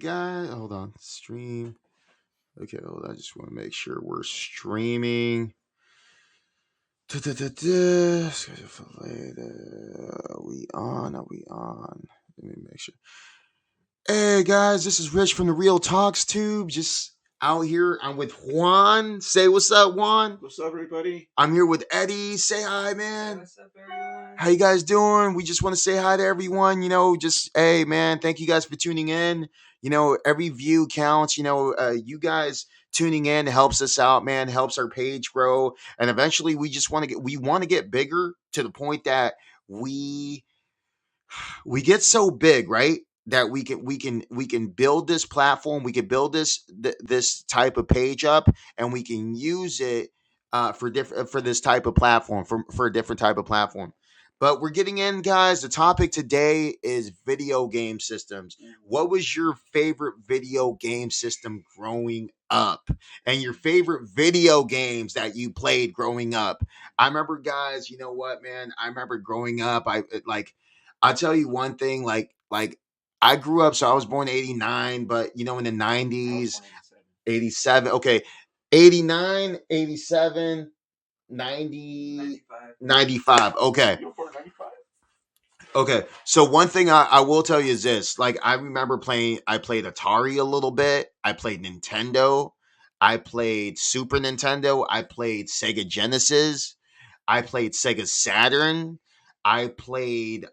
guys. Hold on. Stream. Okay, hold on. I just want to make sure we're streaming. Schedule for later. Are we on? Are we on? Let me make sure. Hey guys, this is Rich from the Real Talks Tube. Just out here. I'm with Juan. Say what's up, Juan. What's up, everybody? I'm here with Eddie. Say hi, man. What's up, everyone? How you guys doing? We just want to say hi to everyone. Just hey, man. Thank you guys for tuning in. Every view counts. You guys tuning in helps us out, man. Helps our page grow, and eventually we want to get bigger to the point that we get so big, right? That we can build this platform, we can build this type of page up, and we can use it for this type of platform for a different type of platform. But we're getting in, guys. The topic today is video game systems. What was your favorite video game system growing up, and your favorite video games that you played growing up? I remember, guys. You know what, man? I remember growing up. I'll tell you one thing, like I grew up, so I was born in 89, but in the 90s, 87, okay, 89, 87, 90, 95. Okay. You were born in 95? Okay. So one thing I will tell you is this. Like, I remember I played Atari a little bit. I played Nintendo. I played Super Nintendo. I played Sega Genesis. I played Sega Saturn. I played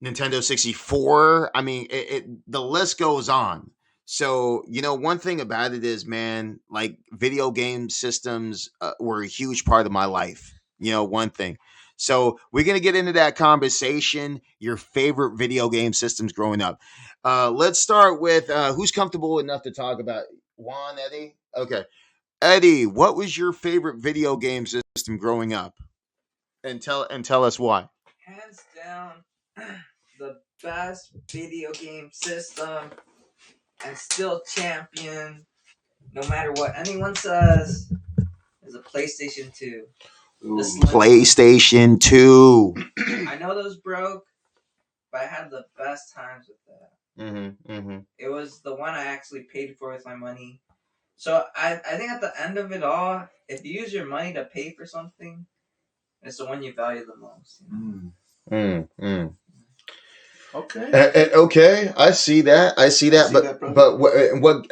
Nintendo 64. I mean, the list goes on. So, one thing about it is, man, like video game systems were a huge part of my life. One thing. So, we're going to get into that conversation, your favorite video game systems growing up. Let's start with who's comfortable enough to talk about Juan, Eddie? Okay. Eddie, what was your favorite video game system growing up? And tell us why. Hands down, the best video game system and still champion, no matter what anyone says, is a PlayStation 2. PlayStation 2. I know those broke, but I had the best times with that. It was the one I actually paid for with my money. So I think at the end of it all, if you use your money to pay for something, it's the one you value the most. Okay. Okay, I see that. But what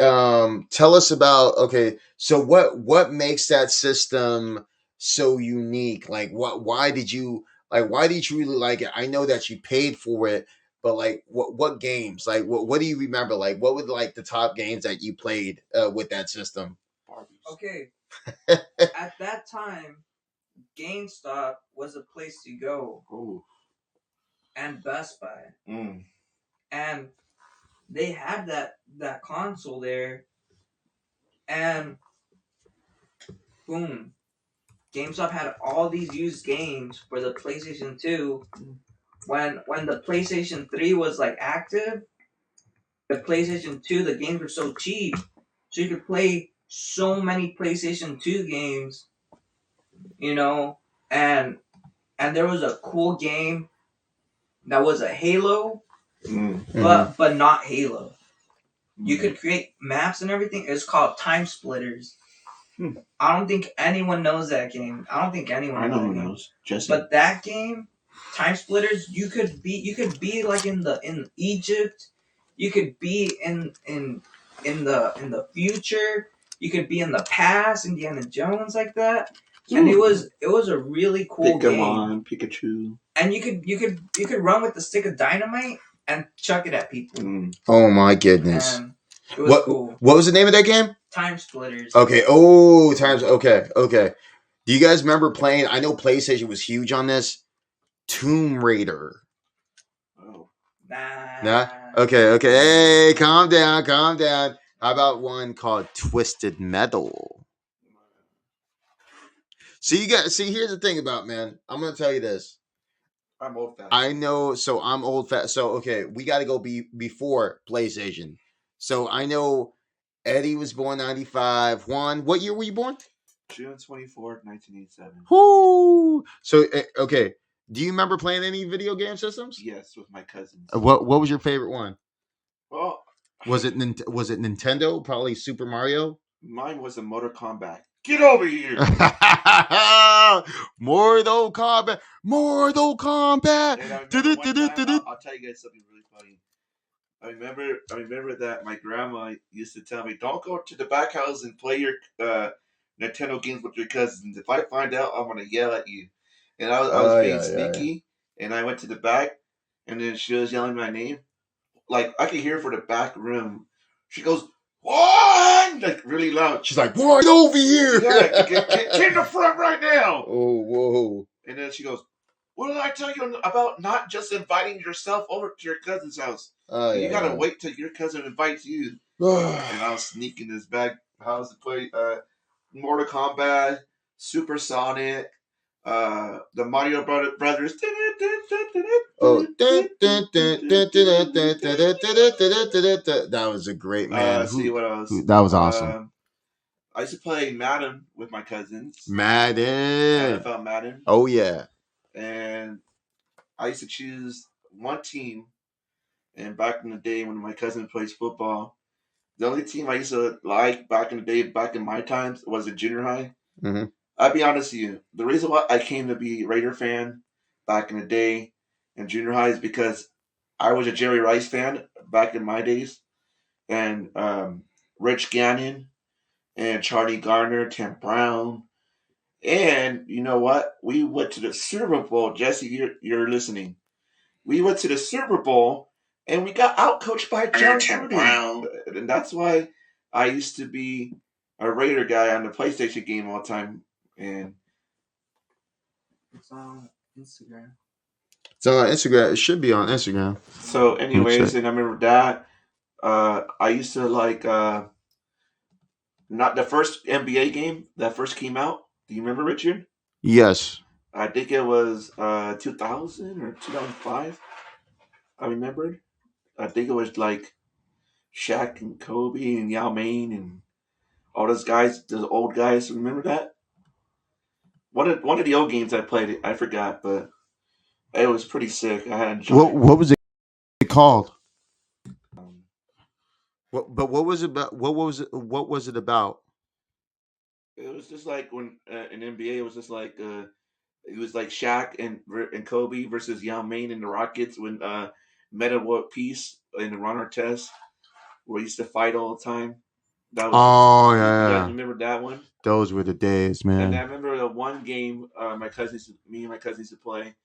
tell us about, okay, so what makes that system so unique? Like, why did you really like it? I know that you paid for it, but like what games? Like what do you remember? Like what were like the top games that you played with that system? Okay. At that time, GameStop was a place to go. Ooh. And Best Buy. And they had that console there, and boom, GameStop had all these used games for the PlayStation 2. When the PlayStation 3 was like active, the PlayStation 2, the games were so cheap, so you could play so many PlayStation 2 games, and there was a cool game that was a Halo, but not Halo. You could create maps and everything. It's called Time Splitters. I don't think anyone knows that game. I don't think anyone knows. Jesse. But that game, Time Splitters, you could be like in Egypt. You could be in the future. You could be in the past, Indiana Jones, like that. And it was a really cool Pokemon, game. Pikachu. And you could run with the stick of dynamite and chuck it at people. Oh my goodness! And it was cool. What was the name of that game? Time Splitters. Okay. Oh, times. Okay. Do you guys remember playing? I know PlayStation was huge on this. Tomb Raider. Oh. Nah. Okay. Hey, calm down. How about one called Twisted Metal? See, here's the thing about, man. I'm gonna tell you this. I'm old fashioned. I know. So I'm old fashioned. So okay, we got to go before PlayStation. So I know Eddie was born 95. Juan, what year were you born? June 24th, 1987. Whoo! So okay, Do you remember playing any video game systems? Yes, with my cousins. What was your favorite one? Well, Was it Nintendo? Probably Super Mario. mine was a Mortal Kombat. Get over here! Mortal Kombat. Mortal Kombat. And I remember one time, I'll tell you guys something really funny. I remember that my grandma used to tell me, "Don't go to the back house and play your Nintendo games with your cousins. If I find out, I'm gonna yell at you." And I was being sneaky, and I went to the back, and then she was yelling my name. Like I could hear her from the back room. She goes, "One!" Like really loud. She's like, "What over here?" Yeah, get in the front right now. Oh, whoa. And then she goes, "What did I tell you about not just inviting yourself over to your cousin's house? You gotta wait till your cousin invites you." And I was sneaking this back house to play Mortal Kombat, Super Sonic, the Mario Brothers. Oh, that was a great man. See what else? That was awesome. I used to play Madden with my cousins. Madden. NFL Madden. Oh yeah. And I used to choose one team. And back in the day when my cousin plays football, the only team I used to like back in the day, back in my times, was a junior high. Mm-hmm. I'll be honest with you. The reason why I came to be a Raider fan back in the day in junior high is because I was a Jerry Rice fan back in my days. And Rich Gannon and Charlie Garner, Tim Brown. And you know what? We went to the Super Bowl. Jesse, you're listening. We went to the Super Bowl and we got outcoached by John Brown. And that's why I used to be a Raider guy on the PlayStation game all the time. And it's on Instagram. It's on Instagram. It should be on Instagram. So, anyways, and I remember that. I used to like not the first NBA game that first came out. Do you remember, Richard? Yes. I think it was 2000 or 2005. I remembered. I think it was like Shaq and Kobe and Yao Ming and all those guys, those old guys. Remember that? One of the old games I played, I forgot, but it was pretty sick. I had enjoyed. What was it called? What was it about? What was it about? It was just like when in NBA, it was just like it was like Shaq and Kobe versus Yao Ming and the Rockets when Meta World Peace and Ron Artest where we used to fight all the time. That was yeah. You guys remember that one? Those were the days, man. And I remember the one game me and my cousins used to play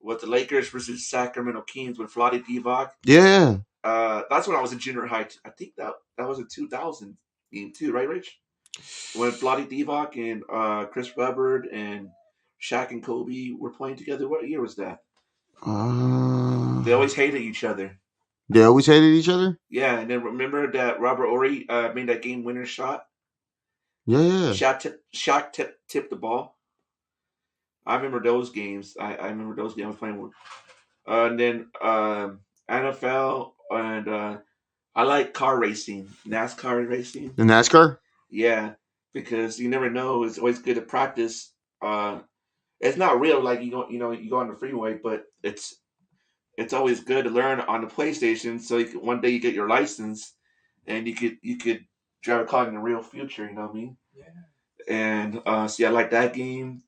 with the Lakers versus Sacramento Kings with Vlade Divac. Yeah. That's when I was in junior high. I think that was a 2000 game too, right, Rich? When Vlade Divac and Chris Webber and Shaq and Kobe were playing together. What year was that? They always hated each other. They always hated each other? Yeah, and then remember that Robert Ory made that game winner shot? Yeah. Shaq tipped the ball. I remember those games. I remember those games I was playing with. And then NFL and I like car racing, NASCAR racing. The NASCAR? Yeah, because you never know. It's always good to practice. It's not real like you go on the freeway, but it's always good to learn on the PlayStation. So one day you get your license, and you could drive a car in the real future. You know what I mean? Yeah. And see, I like that game.